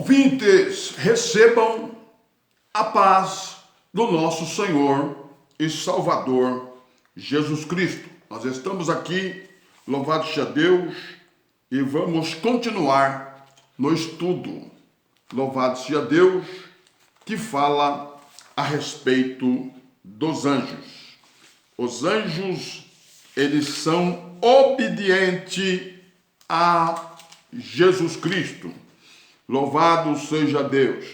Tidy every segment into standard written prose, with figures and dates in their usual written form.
Ouvintes, recebam a paz do nosso Senhor e Salvador Jesus Cristo. Nós estamos aqui, louvado seja Deus, e vamos continuar no estudo, louvado seja Deus, que fala a respeito dos anjos. Os anjos, eles são obedientes a Jesus Cristo. Louvado seja Deus.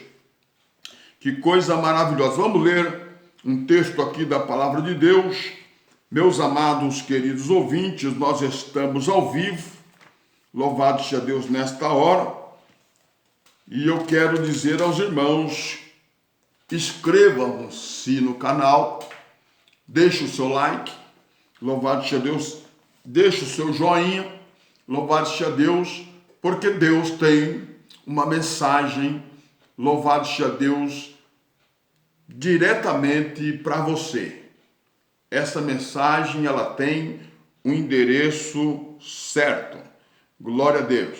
Que coisa maravilhosa. Vamos ler um texto aqui da palavra de Deus. Meus amados, queridos ouvintes, nós estamos ao vivo. Louvado seja Deus nesta hora. E eu quero dizer aos irmãos, inscrevam-se no canal, deixe o seu like, louvado seja Deus, deixe o seu joinha, louvado seja Deus, porque Deus tem uma mensagem, louvado seja Deus, diretamente para você. Essa mensagem, ela tem um endereço certo. Glória a Deus.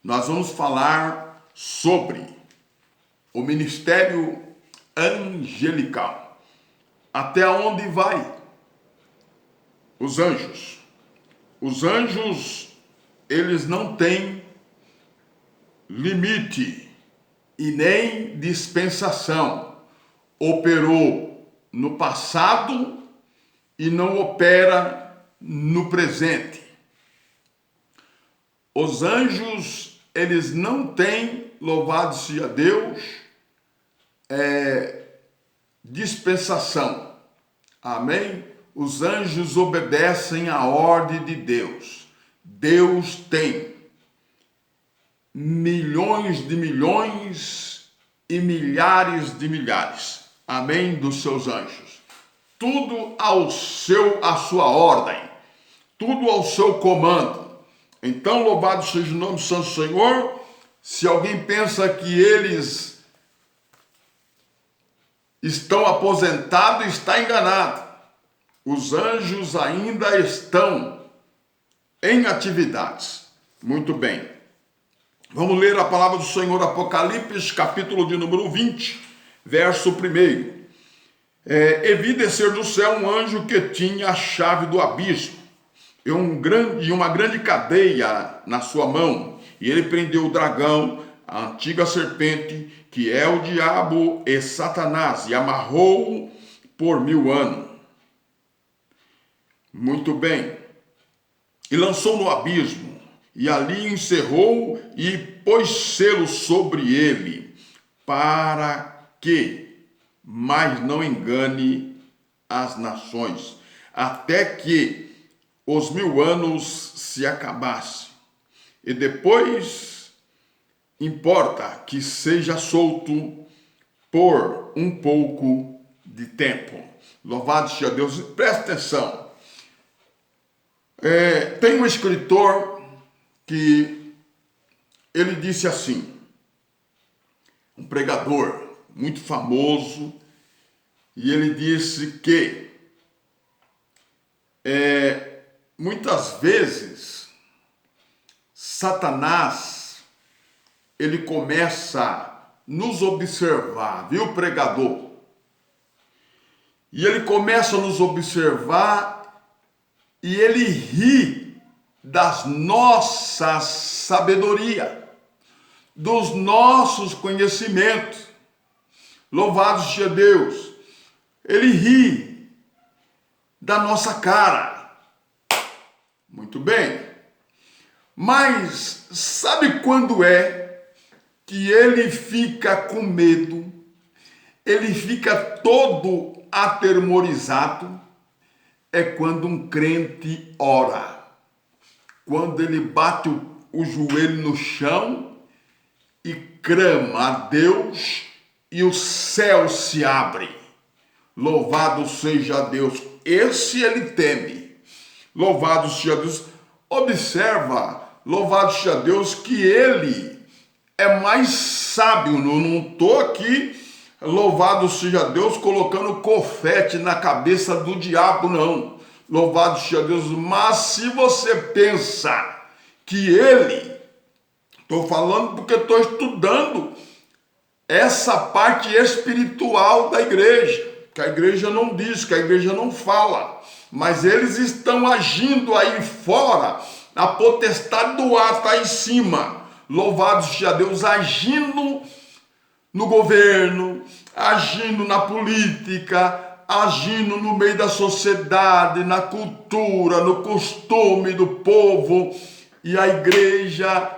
Nós vamos falar sobre o ministério angelical. Até onde vai os anjos? Os anjos, eles não têm limite e nem dispensação. Operou no passado e não opera no presente. Os anjos, eles não têm, louvado seja Deus, dispensação. Amém? Os anjos obedecem à ordem de Deus. Deus tem milhões de milhões e milhares de milhares, amém, dos seus anjos. Tudo à sua ordem, tudo ao seu comando. Então, louvado seja o nome do Santo Senhor. Se alguém pensa que eles estão aposentados, está enganado. Os anjos ainda estão em atividades. Muito bem. Vamos ler a palavra do Senhor, Apocalipse, capítulo de número 20, verso 1. E vi descer do céu um anjo que tinha a chave do abismo e uma grande cadeia na sua mão. E ele prendeu o dragão, a antiga serpente, que é o diabo e Satanás, e amarrou-o por 1000 anos. Muito bem. E lançou no abismo. E ali encerrou e pôs selo sobre ele, para que mais não engane as nações, até que os 1000 anos se acabassem. E depois importa que seja solto por um pouco de tempo. Louvado seja Deus. Presta atenção. Tem um escritor que ele disse assim, um pregador muito famoso, e ele disse que muitas vezes Satanás, ele começa a nos observar, viu, pregador? E ele começa a nos observar e ele ri das nossas sabedoria, dos nossos conhecimentos. Louvado seja Deus. Ele ri da nossa cara. Muito bem. Mas sabe quando é que ele fica com medo? Ele fica todo atemorizado? É quando um crente ora. Quando ele bate o joelho no chão e clama a Deus e o céu se abre. Louvado seja Deus. Esse ele teme. Louvado seja Deus. Observa, louvado seja Deus, que ele é mais sábio. Não estou aqui, louvado seja Deus, colocando confete na cabeça do diabo, não. Louvado seja Deus. Mas se você pensa que ele Estou falando porque estou estudando essa parte espiritual da igreja, que a igreja não diz, que a igreja não fala, mas eles estão agindo aí fora, a potestade do ar está em cima, louvado seja Deus, agindo no governo, agindo na política, agindo no meio da sociedade, na cultura, no costume do povo, e a igreja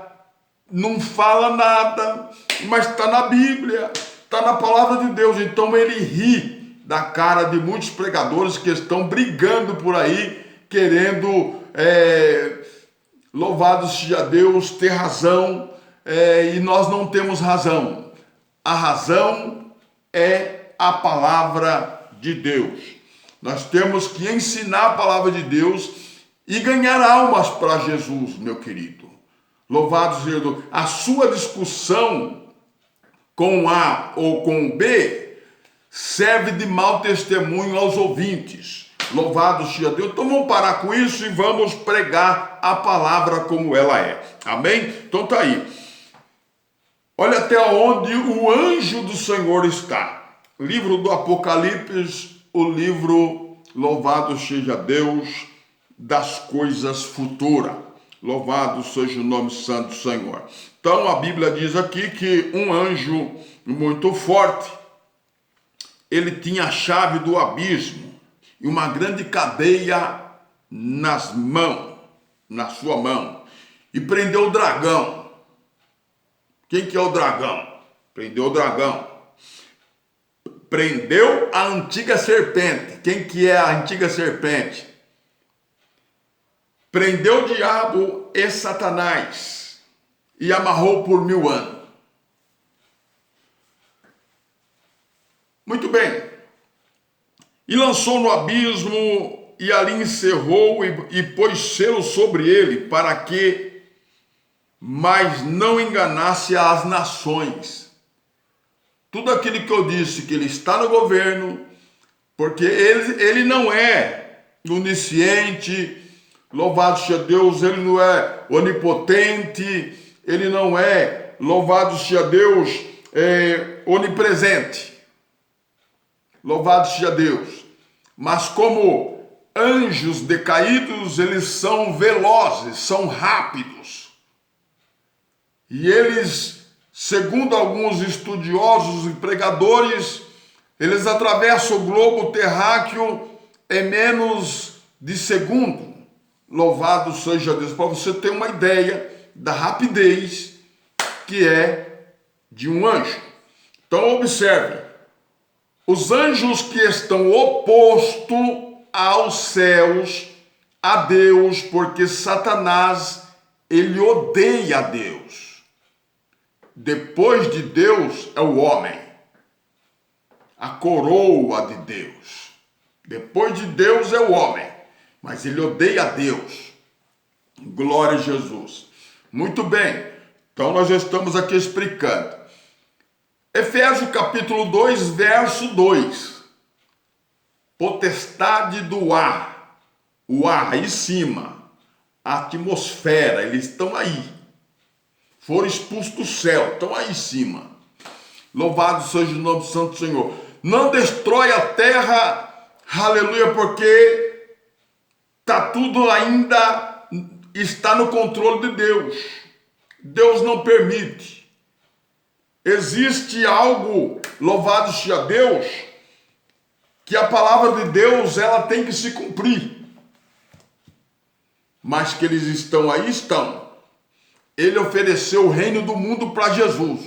não fala nada, mas está na Bíblia, está na palavra de Deus. Então ele ri da cara de muitos pregadores que estão brigando por aí, querendo, louvado seja Deus, ter razão, e nós não temos razão. A razão é a palavra de Deus. Nós temos que ensinar a palavra de Deus e ganhar almas para Jesus, meu querido. Louvado seja Deus. A sua discussão com A ou com B serve de mau testemunho aos ouvintes. Louvado seja Deus. Então vamos parar com isso e vamos pregar a palavra como ela é. Amém? Então tá aí. Olha até onde o anjo do Senhor está. Livro do Apocalipse, o livro, louvado seja Deus, das coisas futuras. Louvado seja o nome santo do Senhor. Então a Bíblia diz aqui que um anjo muito forte, ele tinha a chave do abismo e uma grande cadeia na sua mão, e prendeu o dragão. Quem que é o dragão? Prendeu o dragão. Prendeu a antiga serpente. Quem que é a antiga serpente? Prendeu o diabo e Satanás e amarrou por 1000 anos. Muito bem. E lançou no abismo e ali encerrou e pôs selo sobre ele para que mais não enganasse as nações. Tudo aquilo que eu disse, que ele está no governo, porque ele não é onisciente, louvado seja Deus, ele não é onipotente, ele não é, louvado seja Deus, onipresente. Louvado seja Deus. Mas como anjos decaídos, eles são velozes, são rápidos. E eles, segundo alguns estudiosos e pregadores, eles atravessam o globo terráqueo em menos de segundo. Louvado seja Deus, para você ter uma ideia da rapidez que é de um anjo. Então observe, os anjos que estão opostos aos céus, a Deus, porque Satanás, ele odeia a Deus. Depois de Deus é o homem, a coroa de Deus. Depois de Deus é o homem, mas ele odeia a Deus. Glória a Jesus. Muito bem, então nós já estamos aqui explicando. Efésios capítulo 2, verso 2. Potestade do ar. O ar aí em cima. A atmosfera, eles estão aí. Foram expulsos do céu, estão aí em cima. Louvado seja o nome do Santo Senhor. Não destrói a terra, aleluia, porque tá tudo ainda está no controle de Deus. Deus não permite. Existe algo, louvado seja Deus, que a palavra de Deus ela tem que se cumprir. Mas que eles estão aí, estão. Ele ofereceu o reino do mundo para Jesus.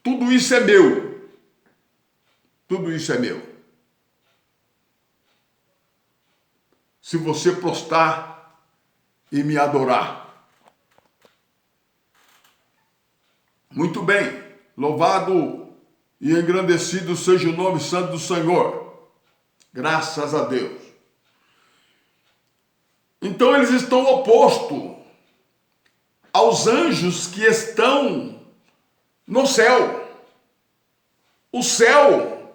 Tudo isso é meu. Tudo isso é meu. Se você prostrar e me adorar. Muito bem. Louvado e engrandecido seja o nome santo do Senhor. Graças a Deus. Então eles estão opostos aos anjos que estão no céu. O céu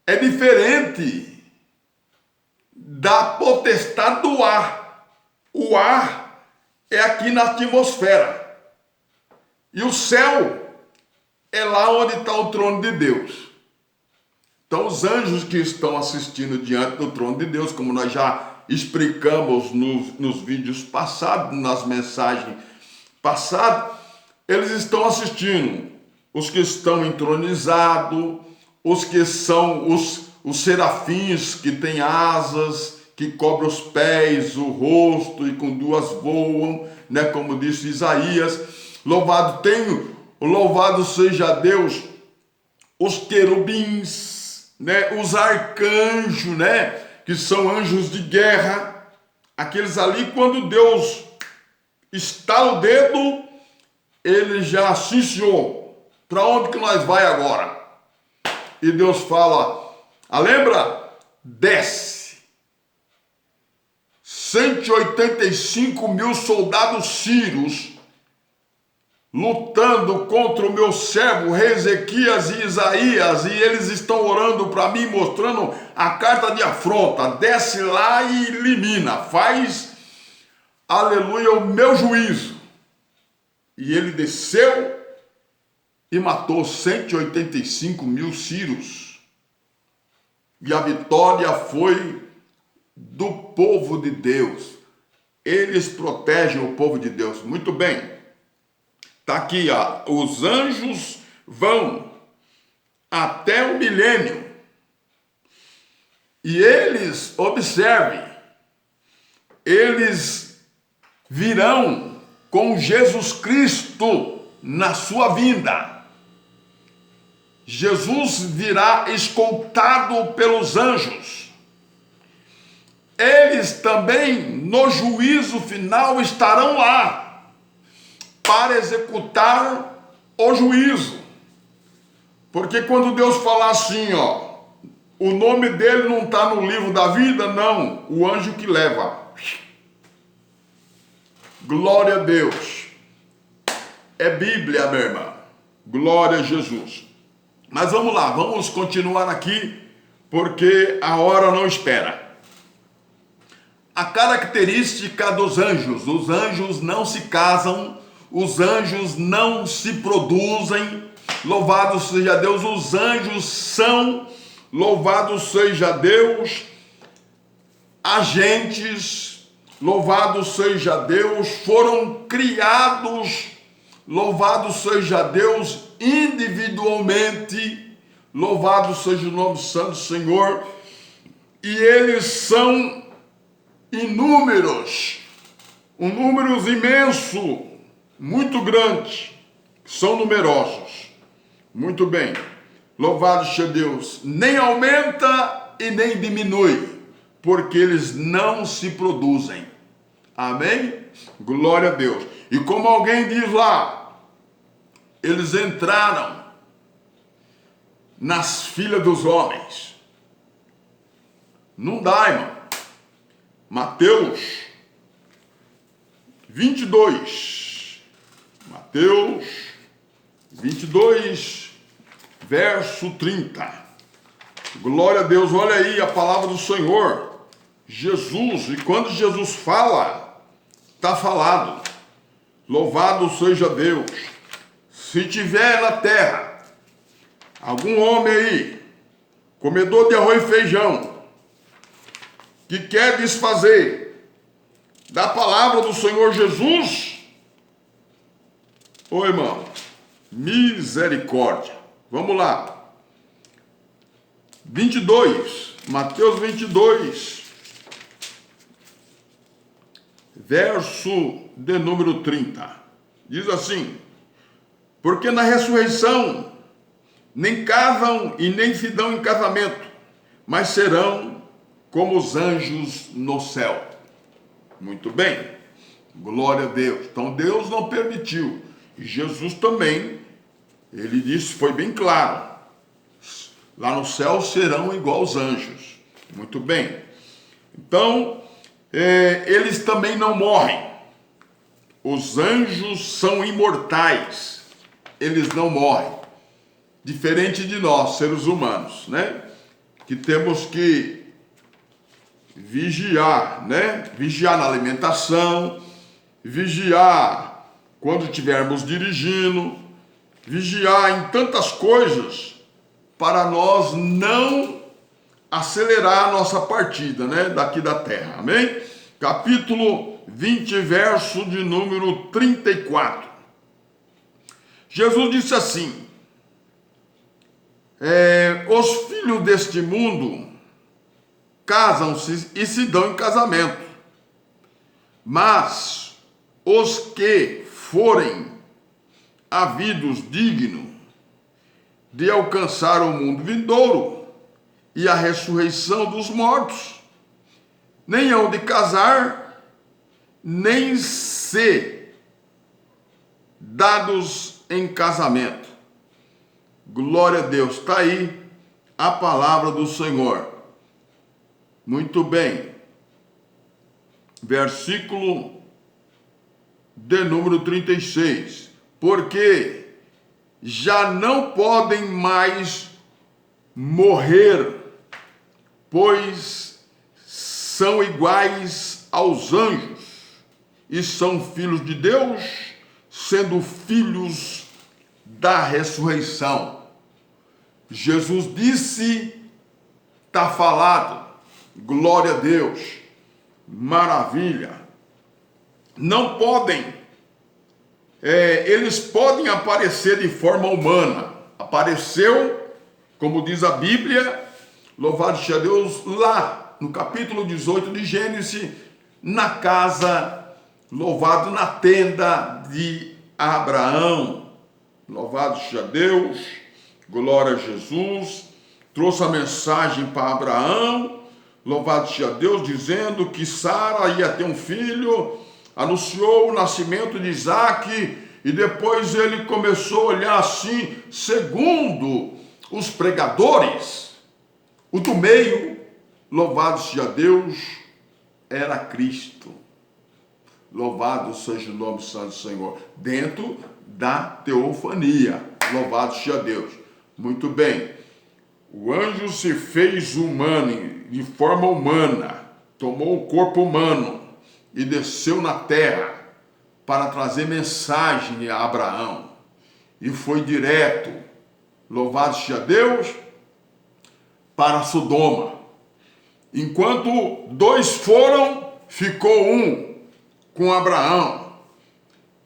é diferente da potestade do ar. O ar é aqui na atmosfera. E o céu é lá onde está o trono de Deus. Então, os anjos que estão assistindo diante do trono de Deus, como nós já explicamos nos vídeos passados, nas mensagens passadas, eles estão assistindo. Os que estão entronizados, os que são os serafins que têm asas, que cobrem os pés, o rosto e com duas voam, né? Como disse Isaías. Louvado seja Deus, os querubins, né? Os arcanjos, né? Que são anjos de guerra. Aqueles ali, quando Deus estala o dedo, ele já assistiu. Para onde que nós vai agora? E Deus fala, lembra? Desce. 185 mil soldados sírios lutando contra o meu servo Ezequias e Isaías, e eles estão orando para mim, mostrando a carta de afronta. Desce lá e elimina, faz, aleluia, o meu juízo. E ele desceu e matou 185 mil sírios. E a vitória foi do povo de Deus. Eles protegem o povo de Deus. Muito bem. Está aqui, ó. Os anjos vão até o milênio. E eles, observem, eles virão com Jesus Cristo na sua vinda. Jesus virá escoltado pelos anjos. Eles também, no juízo final, estarão lá para executar o juízo. Porque quando Deus falar assim, ó, o nome dele não está no livro da vida, não, o anjo que leva. Glória a Deus. É Bíblia, minha irmã. Glória a Jesus. Mas vamos lá, vamos continuar aqui, porque a hora não espera. A característica dos anjos: os anjos não se casam, os anjos não se produzem. Louvado seja Deus, os anjos são, louvado seja Deus, agentes, louvado seja Deus, foram criados, louvado seja Deus, individualmente, louvado seja o nome santo do Senhor, e eles são inúmeros, um número imenso, muito grande, são numerosos. Muito bem, louvado seja Deus, nem aumenta e nem diminui, porque eles não se produzem. Amém? Glória a Deus. E como alguém diz lá, eles entraram nas filas dos homens. Não dá, irmão. Mateus 22. Mateus 22, verso 30. Glória a Deus, olha aí a palavra do Senhor. Jesus, e quando Jesus fala, está falado. Louvado seja Deus. Se tiver na terra algum homem aí, comedor de arroz e feijão, que quer desfazer da palavra do Senhor Jesus, ô irmão, misericórdia. Vamos lá. 22, Mateus 22, verso de número 30. Diz assim: porque na ressurreição nem casam e nem se dão em casamento, mas serão como os anjos no céu. Muito bem. Glória a Deus. Então Deus não permitiu. E Jesus também, ele disse, foi bem claro, lá no céu serão igual os anjos. Muito bem. Então, eles também não morrem. Os anjos são imortais. Eles não morrem. Diferente de nós, seres humanos, né? Que temos que vigiar, né? Vigiar na alimentação, vigiar quando estivermos dirigindo, vigiar em tantas coisas para nós não acelerar a nossa partida, né, daqui da terra, amém? Capítulo 20, verso de número 34. Jesus disse assim: os filhos deste mundo casam-se e se dão em casamento, mas os que forem havidos dignos de alcançar o mundo vindouro e a ressurreição dos mortos, nem hão de casar, nem ser dados em casamento. Glória a Deus, está aí a palavra do Senhor. Muito bem. Versículo de número 36. Porque já não podem mais morrer, pois são iguais aos anjos e são filhos de Deus, sendo filhos da ressurreição. Jesus disse, está falado, glória a Deus, maravilha. Não podem, eles podem aparecer de forma humana. Apareceu, como diz a Bíblia, louvado seja Deus, lá no capítulo 18 de Gênesis, na casa, louvado na tenda de Abraão. Louvado seja Deus, glória a Jesus. Trouxe a mensagem para Abraão, louvado seja Deus, dizendo que Sara ia ter um filho, anunciou o nascimento de Isaac, e depois ele começou a olhar assim, segundo os pregadores, o do meio, louvado seja Deus, era Cristo. Louvado seja o nome santo do Senhor, dentro da teofania, louvado seja Deus. Muito bem, o anjo se fez humano, de forma humana, tomou o corpo humano e desceu na terra para trazer mensagem a Abraão, e foi direto, louvado seja Deus, para Sodoma. Enquanto dois foram, ficou um com Abraão,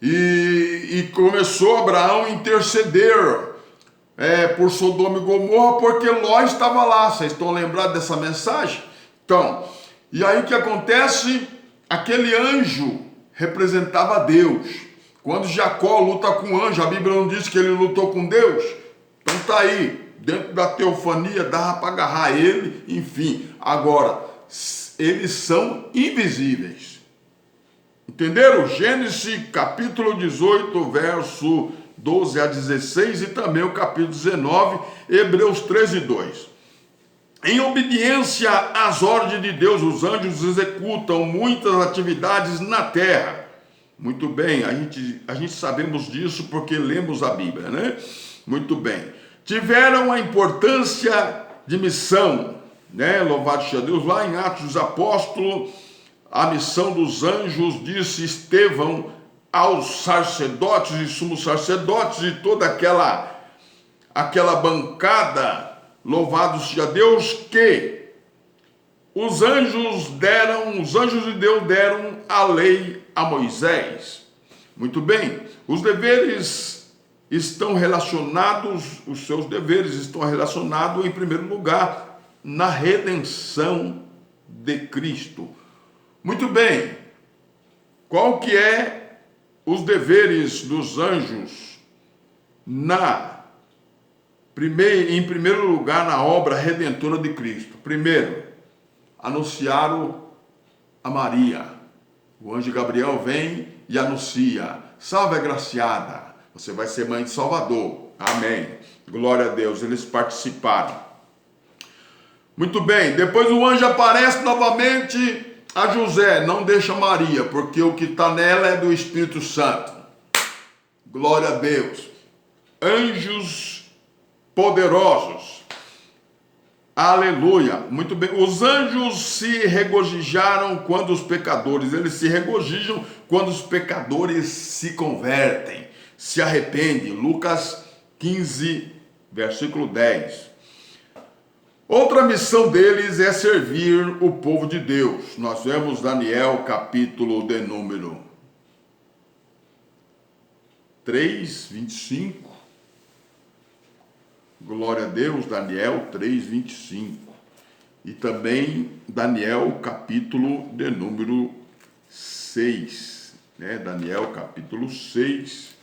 e começou Abraão a interceder por Sodoma e Gomorra, porque Ló estava lá. Vocês estão lembrados dessa mensagem? Então, e aí o que acontece? Aquele anjo representava Deus. Quando Jacó luta com o anjo, a Bíblia não diz que ele lutou com Deus? Então tá aí, dentro da teofania, dava para agarrar ele, enfim. Agora, eles são invisíveis. Entenderam? Gênesis capítulo 18, verso 12 a 16, e também o capítulo 19, Hebreus 13, 2. Em obediência às ordens de Deus, os anjos executam muitas atividades na terra. Muito bem, a gente sabemos disso porque lemos a Bíblia, né? Muito bem. Tiveram a importância de missão, né? Louvado seja Deus. Lá em Atos dos Apóstolos, a missão dos anjos, disse Estevão aos sacerdotes e sumos sacerdotes e toda aquela bancada, louvado seja Deus, que os anjos de Deus deram a lei a Moisés. Muito bem, os deveres estão relacionados, os seus deveres estão relacionados, em primeiro lugar, na redenção de Cristo. Muito bem, qual que é os deveres dos anjos em primeiro lugar, na obra redentora de Cristo? Primeiro, anunciaram a Maria. O anjo Gabriel vem e anuncia: salve, agraciada, você vai ser mãe de Salvador. Amém. Glória a Deus, eles participaram. Muito bem, depois o anjo aparece novamente a José: não deixa Maria, porque o que está nela é do Espírito Santo. Glória a Deus. Anjos poderosos. Aleluia. Muito bem. Os anjos se regozijaram quando os pecadores, eles se regozijam quando os pecadores se convertem, se arrependem. Lucas 15, versículo 10. Outra missão deles é servir o povo de Deus. Nós vemos Daniel, capítulo de número 3, 25. Glória a Deus, Daniel 3, 25. E também Daniel, capítulo de número 6. Né? Daniel, capítulo 6.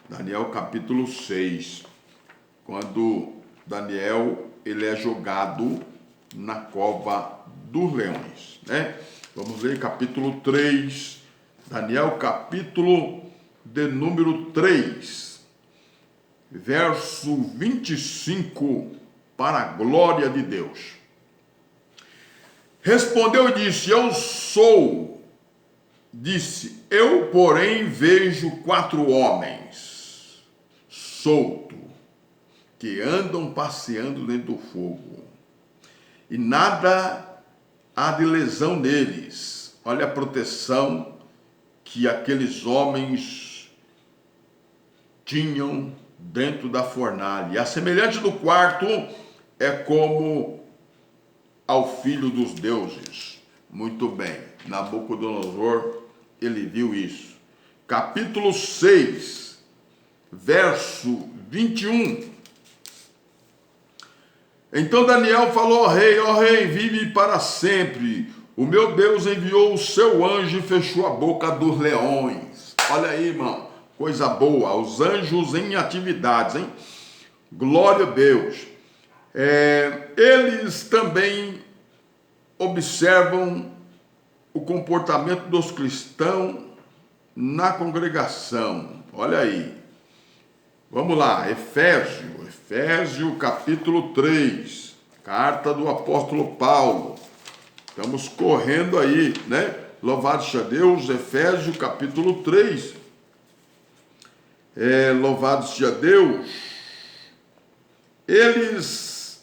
Daniel, capítulo 6. Quando Daniel, ele é jogado na cova dos leões, né? Vamos ler capítulo 3, Daniel capítulo de número 3, verso 25, para a glória de Deus. Respondeu e disse, eu, porém, vejo 4 homens soltos, que andam passeando dentro do fogo, e nada há de lesão neles. Olha a proteção que aqueles homens tinham dentro da fornalha. A semelhante do quarto é como ao filho dos deuses. Muito bem, Nabucodonosor, ele viu isso. Capítulo 6, verso 21. Então Daniel falou ó rei, vive para sempre. O meu Deus enviou o seu anjo e fechou a boca dos leões. Olha aí, irmão, coisa boa, os anjos em atividades, hein? Glória a Deus. Eles também observam o comportamento dos cristãos na congregação. Olha aí. Vamos lá, Efésio capítulo 3, carta do apóstolo Paulo. Estamos correndo aí, né? Louvado seja Deus, Efésio capítulo 3. Louvado seja Deus. Eles,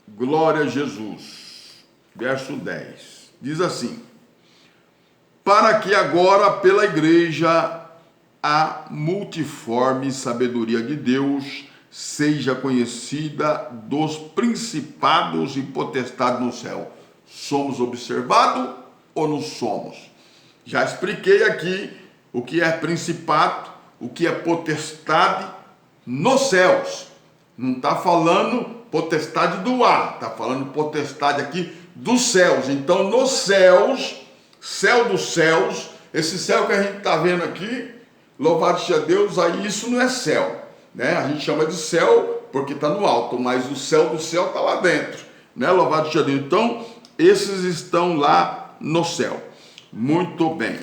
glória a Jesus. Verso 10. Diz assim: para que agora pela igreja a multiforme sabedoria de Deus seja conhecida dos principados e potestades no céu. Somos observados ou não somos? Já expliquei aqui o que é principado, o que é potestade nos céus. Não está falando potestade do ar, está falando potestade aqui dos céus. Então, nos céus, céu dos céus, esse céu que a gente está vendo aqui, louvado seja Deus, aí isso não é céu, né? A gente chama de céu porque está no alto, mas o céu do céu está lá dentro, né? Louvado seja Deus. Então, esses estão lá no céu. Muito bem.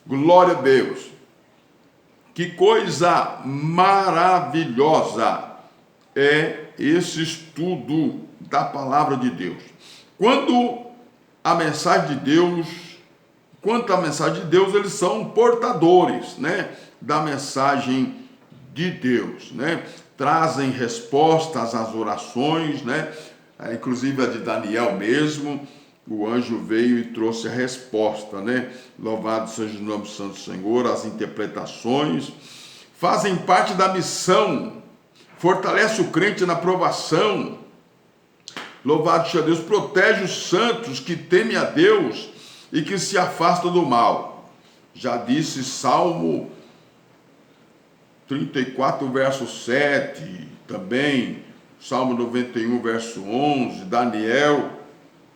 Glória a Deus. Que coisa maravilhosa é esse estudo da palavra de Deus. Quanto à mensagem de Deus, eles são portadores, né, da mensagem de Deus, né? Trazem respostas às orações, né? Inclusive a de Daniel mesmo, o anjo veio e trouxe a resposta, né? Louvado seja o nome do Santo Senhor, as interpretações fazem parte da missão, fortalece o crente na provação. Louvado seja Deus, protege os santos que temem a Deus e que se afastam do mal. Já disse Salmo 34, verso 7, também Salmo 91, verso 11, Daniel,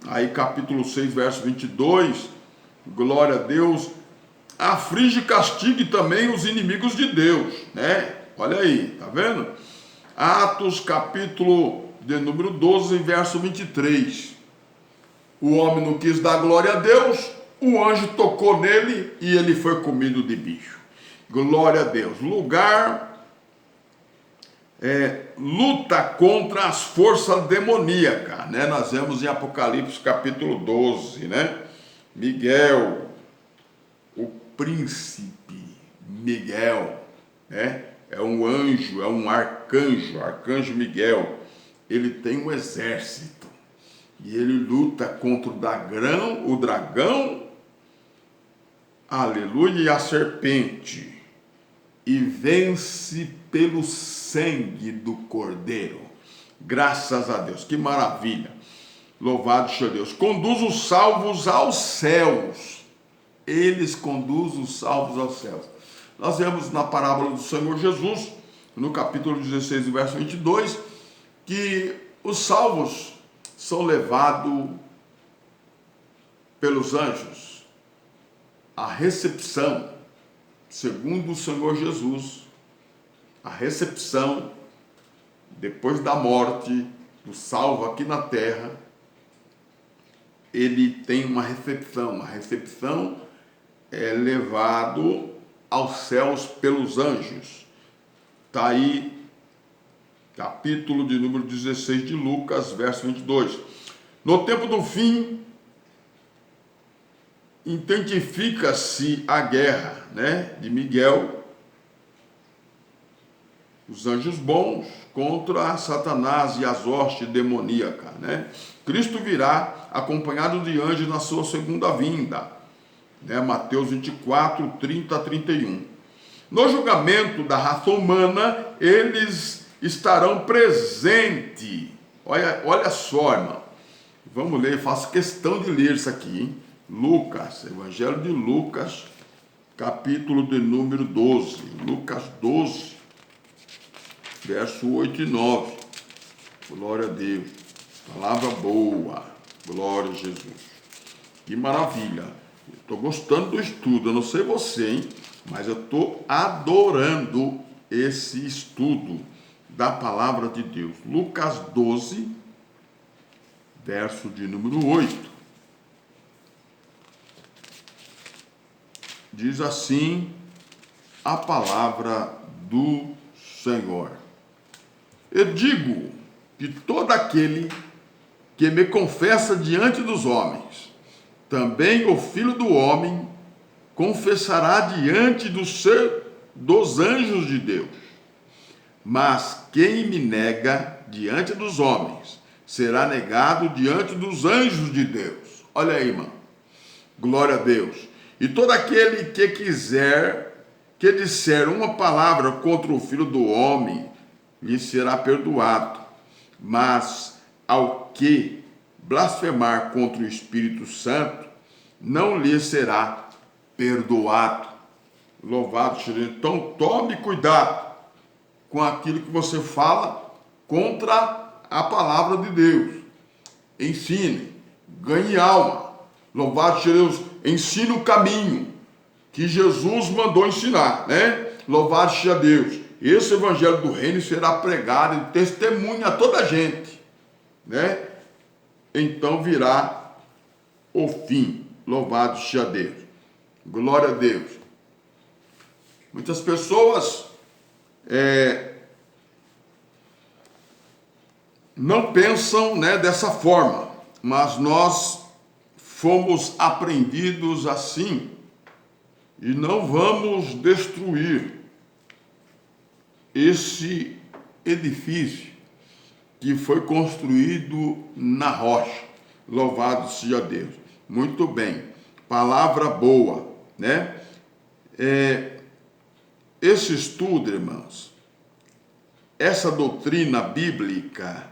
aí capítulo 6, verso 22, glória a Deus, aflige e castigue também os inimigos de Deus, né? Olha aí, tá vendo? Atos, capítulo de número 12, verso 23. O homem não quis dar glória a Deus, o anjo tocou nele e ele foi comido de bicho. Glória a Deus. Lugar luta contra as forças demoníacas, né? Nós vemos em Apocalipse capítulo 12, né? Miguel, o príncipe Miguel, né? É um anjo, é um arcanjo Miguel. ele tem um exército. E ele luta contra o dragão, aleluia, e a serpente. E vence pelo sangue do Cordeiro. Graças a Deus, que maravilha. Louvado seja Deus. Conduz os salvos aos céus. Eles conduzem os salvos aos céus. Nós vemos na parábola do Senhor Jesus, no capítulo 16, verso 22, que os salvos são levados pelos anjos à recepção, segundo o Senhor Jesus, a recepção depois da morte do salvo aqui na terra. Ele tem uma recepção. A recepção é levado aos céus pelos anjos. Está aí, capítulo de número 16 de Lucas, verso 22. No tempo do fim, intensifica-se a guerra, de Miguel, os anjos bons, contra Satanás e as hostes demoníacas, Cristo virá acompanhado de anjos na sua segunda vinda, Mateus 24, 30 a 31. No julgamento da raça humana, eles estarão presentes. Olha só, irmão. Vamos ler, faço questão de ler isso aqui, hein? Lucas, Evangelho de Lucas, capítulo de número 12. Lucas 12, verso 8 e 9. Glória a Deus. Palavra boa. Glória a Jesus. Que maravilha. Estou gostando do estudo. Eu não sei você, hein? Mas eu estou adorando esse estudo da palavra de Deus. Lucas 12, verso de número 8. Diz assim a palavra do Senhor. Eu digo que todo aquele que me confessa diante dos homens, também o Filho do Homem confessará diante dos anjos de Deus. Mas quem me nega diante dos homens, será negado diante dos anjos de Deus. Olha aí, irmão. Glória a Deus. E todo aquele que disser uma palavra contra o Filho do Homem, lhe será perdoado. Mas ao que blasfemar contra o Espírito Santo, não lhe será perdoado. Louvado seja Deus. Então tome cuidado com aquilo que você fala contra a palavra de Deus. Ensine, ganhe alma. Louvado seja Deus. Ensine o caminho que Jesus mandou ensinar, Louvado seja Deus. Esse evangelho do reino será pregado em testemunho a toda a gente, Então virá o fim. Louvado seja Deus. Glória a Deus. Muitas pessoas não pensam, dessa forma, mas nós fomos aprendidos assim e não vamos destruir esse edifício que foi construído na rocha. Louvado seja Deus. Muito bem. Palavra boa, Esse estudo, irmãos, essa doutrina bíblica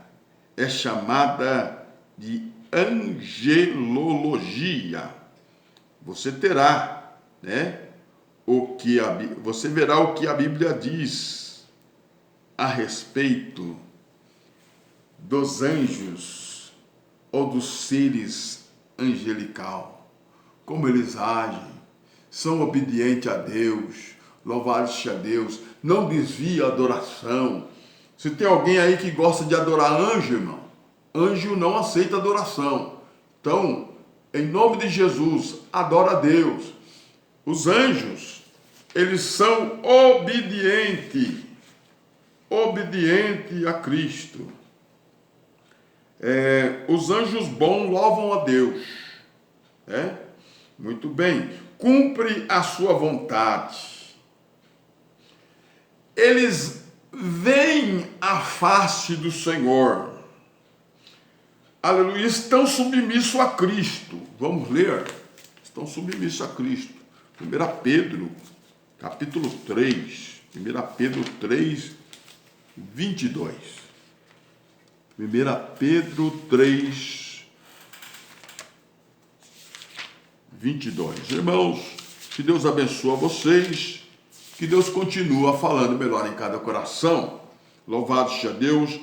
é chamada de angelologia. Você terá, você verá o que a Bíblia diz a respeito dos anjos ou dos seres angelical, como eles agem, são obedientes a Deus, louvado seja Deus, não desvia a adoração. Se tem alguém aí que gosta de adorar anjo, irmão, anjo não aceita adoração. Então, em nome de Jesus, adora a Deus. Os anjos, eles são obedientes a Cristo. Os anjos bons louvam a Deus. Muito bem. Cumpre a sua vontade. Eles veem a face do Senhor. aleluia, estão submissos a Cristo. Vamos ler. Estão submissos a Cristo. 1 Pedro, capítulo 3. 1 Pedro 3, 22. 1 Pedro 3, 22. Irmãos, que Deus abençoe vocês, que Deus continue falando melhor em cada coração. Louvado seja Deus.